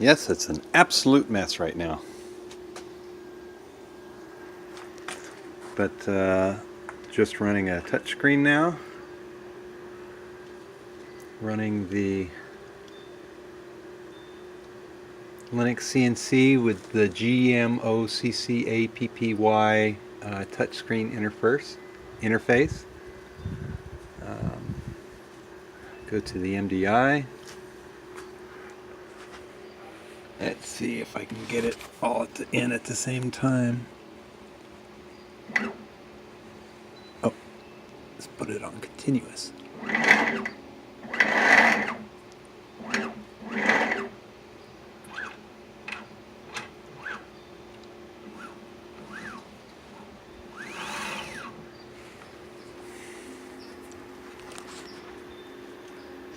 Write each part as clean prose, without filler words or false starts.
Yes, it's an absolute mess right now. But just running a touchscreen now. Running the linuxcnc with the jmc-motor touchscreen interface. Go to the MDI. Let's see if I can get it all in at the same time. Oh, let's put it on continuous.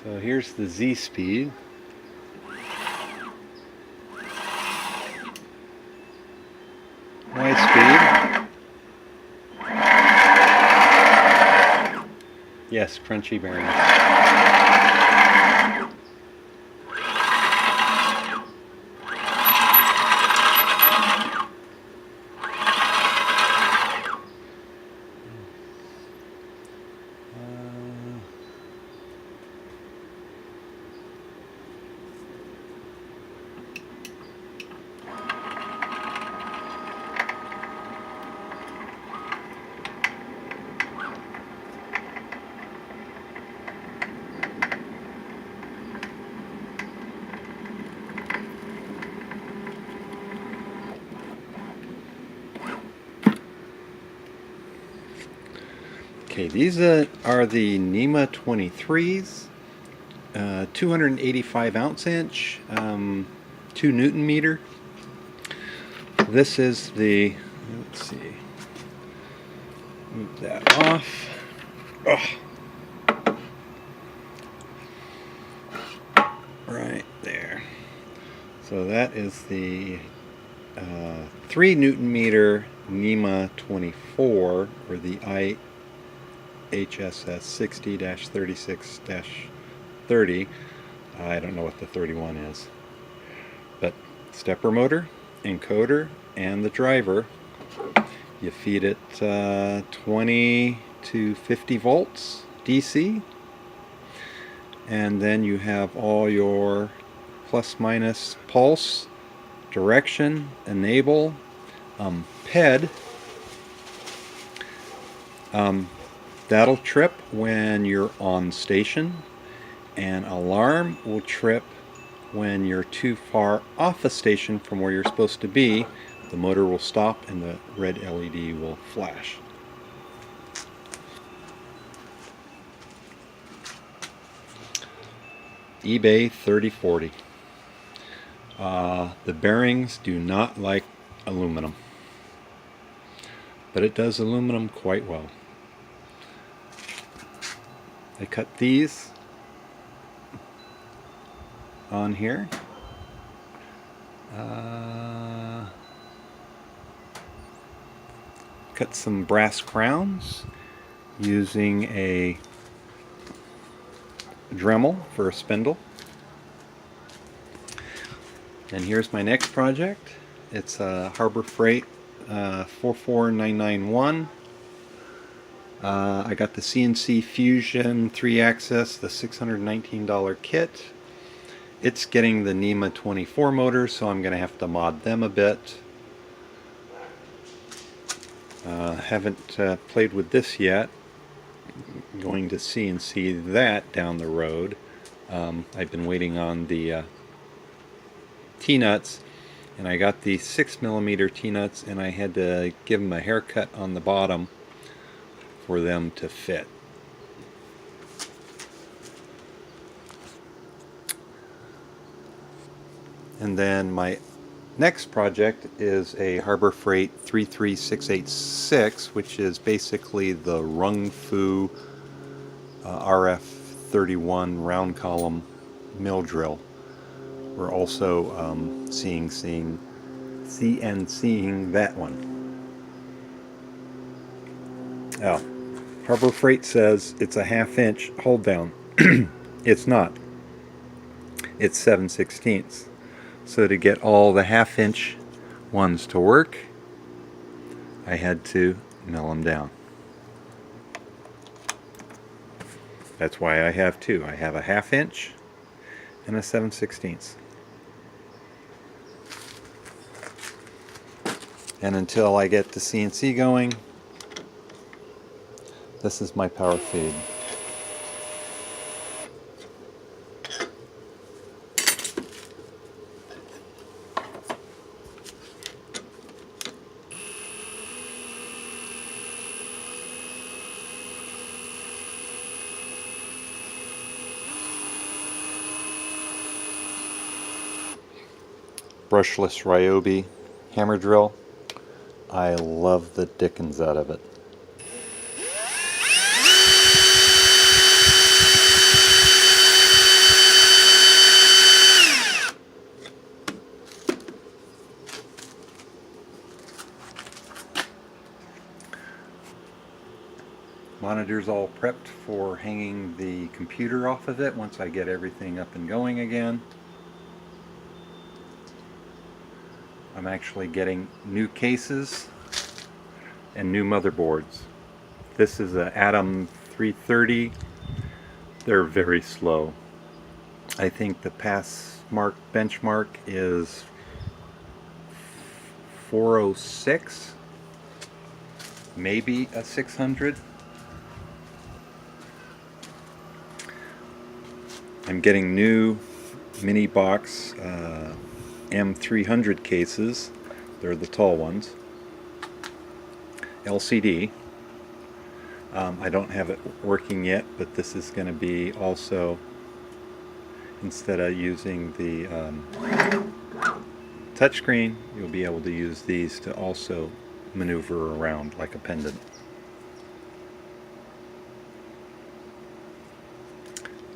So here's the Z speed. Y speed. Yes, crunchy bearings. Okay, these are the NEMA 23s, 285 ounce inch, 2 Newton meter. This is the, let's see, move that off. Oh. Right there. So that is the 3 Newton meter NEMA 24, or the IHSS 60-36-30. I don't know what the 31 is. But stepper motor, encoder, and the driver. You feed it 20 to 50 volts DC. And then you have all your plus minus pulse, direction, enable, PED. That'll trip when you're on station, and alarm will trip when you're too far off a station from where you're supposed to be. The motor will stop and the red LED will flash. eBay 3040. The bearings do not like aluminum, but it does aluminum quite well. I cut these on here. Cut some brass crowns using a Dremel for a spindle. And here's my next project. It's a Harbor Freight 44991. I got the CNC Fusion 3-axis, the $619 kit. It's getting the NEMA 24 motor, so I'm going to have to mod them a bit. Haven't played with this yet. Going to CNC that down the road. I've been waiting on the T-nuts, and I got the 6mm T-nuts, and I had to give them a haircut on the bottom for them to fit. And then my next project is a Harbor Freight 33686, which is basically the Rung Fu RF31 round column mill drill. We're also CNCing that one. Oh, Harbor Freight says it's a 1/2 inch hold down. It's not. It's 7/16. So to get all the 1/2 inch ones to work, I had to mill them down. That's why I have two. I have a 1/2 inch and a 7/16. And until I get the CNC going, this is my power feed. Brushless Ryobi hammer drill. I love the dickens out of it. Monitor's all prepped for hanging the computer off of it once I get everything up and going again. I'm actually getting new cases and new motherboards. This is an Atom 330. They're very slow. I think the benchmark is 406, maybe a 600. I'm getting new mini box M300 cases. They're the tall ones. LCD. I don't have it working yet, but this is going to be also, instead of using the touchscreen, you'll be able to use these to also maneuver around like a pendant.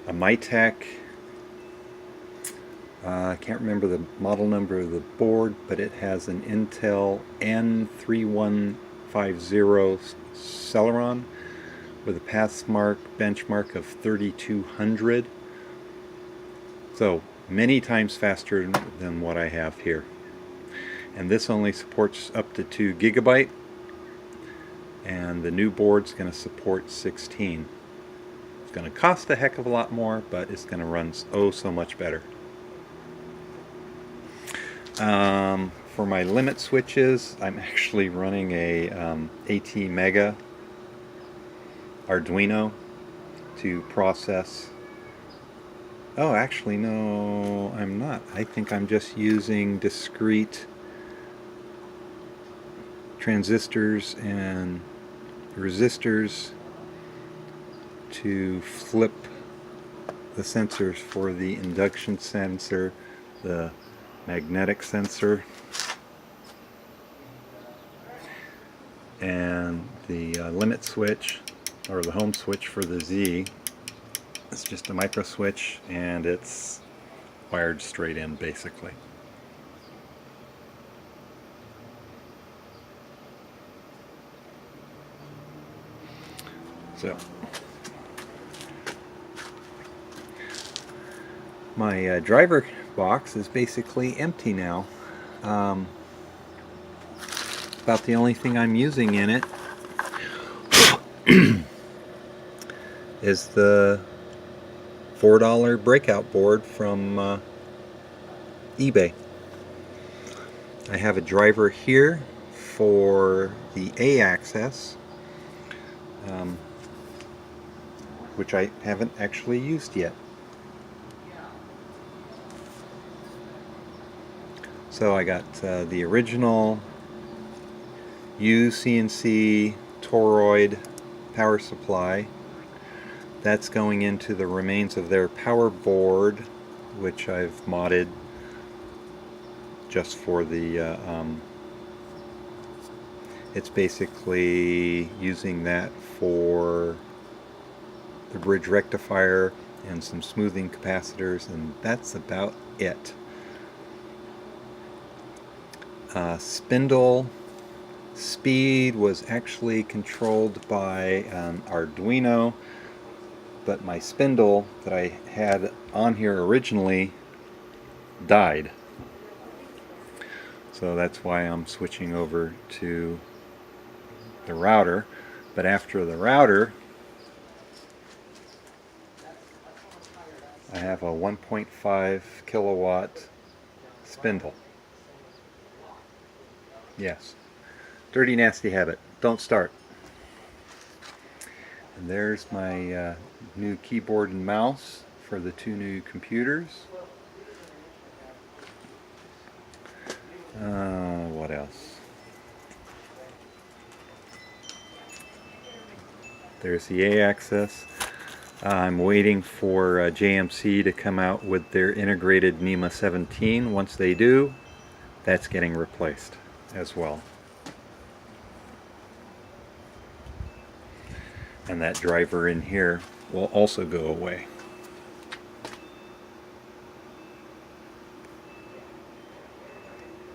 A Mytek, I can't remember the model number of the board, but it has an Intel N3150 Celeron with a benchmark of 3200. So many times faster than what I have here. And this only supports up to 2 GB, and the new board's going to support 16. It's going to cost a heck of a lot more, but it's going to run oh so much better. For my limit switches, I'm actually running a ATmega Arduino to process. Oh, actually, no, I'm not. I think I'm just using discrete transistors and resistors to flip the sensors for the induction sensor, the magnetic sensor, and the limit switch, or the home switch for the Z. It's just a micro switch, and it's wired straight in basically. So my driver box is basically empty now. About the only thing I'm using in it is the $4 breakout board from eBay. I have a driver here for the A axis, which I haven't actually used yet. So I got the original CNC toroid power supply. That's going into the remains of their power board, which I've modded just for the it's basically using that for the bridge rectifier and some smoothing capacitors, and that's about it. Spindle speed was actually controlled by an Arduino, but my spindle that I had on here originally died. So that's why I'm switching over to the router. But after the router, I have a 1.5 kilowatt spindle. Yes. Dirty, nasty habit. Don't start. And there's my new keyboard and mouse for the two new computers. What else? There's the A-axis. I'm waiting for JMC to come out with their integrated NEMA 17. Once they do, that's getting replaced as well. And that driver in here will also go away.